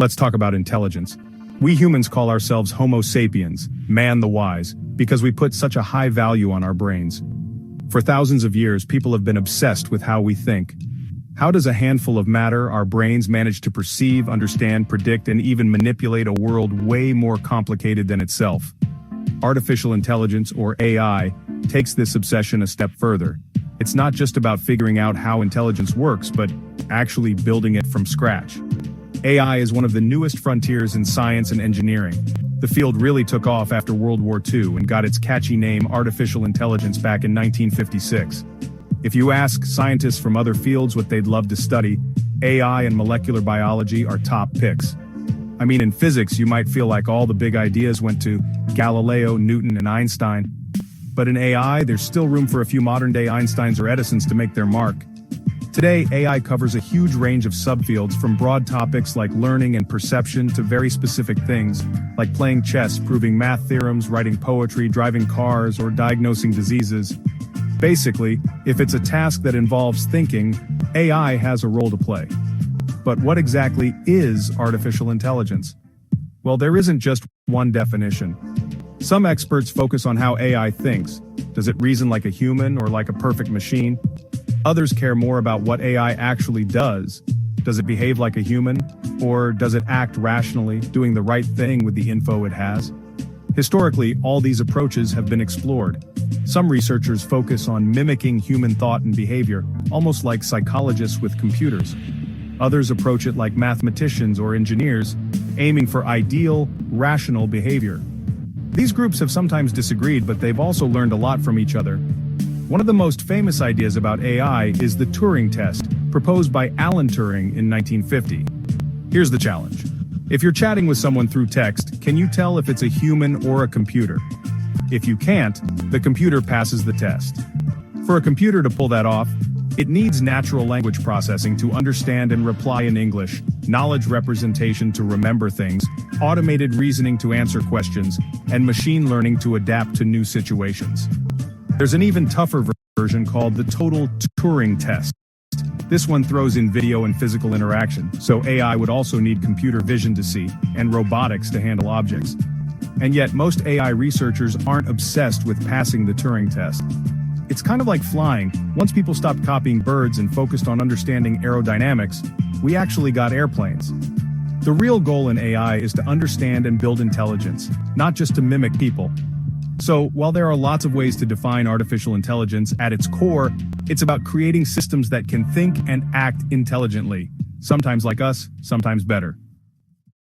Let's talk about intelligence. We humans call ourselves Homo sapiens, man the wise, because we put such a high value on our brains. For thousands of years, people have been obsessed with how we think. How does a handful of matter, our brains, manage to perceive, understand, predict, and even manipulate a world way more complicated than itself? Artificial intelligence, or AI, takes this obsession a step further. It's not just about figuring out how intelligence works, but actually building it from scratch. AI is one of the newest frontiers in science and engineering. The field really took off after World War II and got its catchy name artificial intelligence back in 1956. If you ask scientists from other fields what they'd love to study, AI and molecular biology are top picks. I mean, in physics, you might feel like all the big ideas went to Galileo, Newton, and Einstein. But in AI, there's still room for a few modern-day Einsteins or Edisons to make their mark. Today, AI covers a huge range of subfields, from broad topics like learning and perception to very specific things, like playing chess, proving math theorems, writing poetry, driving cars, or diagnosing diseases. Basically, if it's a task that involves thinking, AI has a role to play. But what exactly is artificial intelligence? Well, there isn't just one definition. Some experts focus on how AI thinks. Does it reason like a human or like a perfect machine? Others care more about what AI actually does. Does it behave like a human? Or does it act rationally, doing the right thing with the info it has? Historically, all these approaches have been explored. Some researchers focus on mimicking human thought and behavior, almost like psychologists with computers. Others approach it like mathematicians or engineers, aiming for ideal, rational behavior. These groups have sometimes disagreed, but they've also learned a lot from each other. One of the most famous ideas about AI is the Turing Test, proposed by Alan Turing in 1950. Here's the challenge. If you're chatting with someone through text, can you tell if it's a human or a computer? If you can't, the computer passes the test. For a computer to pull that off, it needs natural language processing to understand and reply in English, knowledge representation to remember things, automated reasoning to answer questions, and machine learning to adapt to new situations. There's an even tougher version called the Total Turing Test. This one throws in video and physical interaction, so AI would also need computer vision to see, and robotics to handle objects. And yet, most AI researchers aren't obsessed with passing the Turing test. It's kind of like flying. Once people stopped copying birds and focused on understanding aerodynamics, we actually got airplanes. The real goal in AI is to understand and build intelligence, not just to mimic people. So, while there are lots of ways to define artificial intelligence, at its core, it's about creating systems that can think and act intelligently, sometimes like us, sometimes better.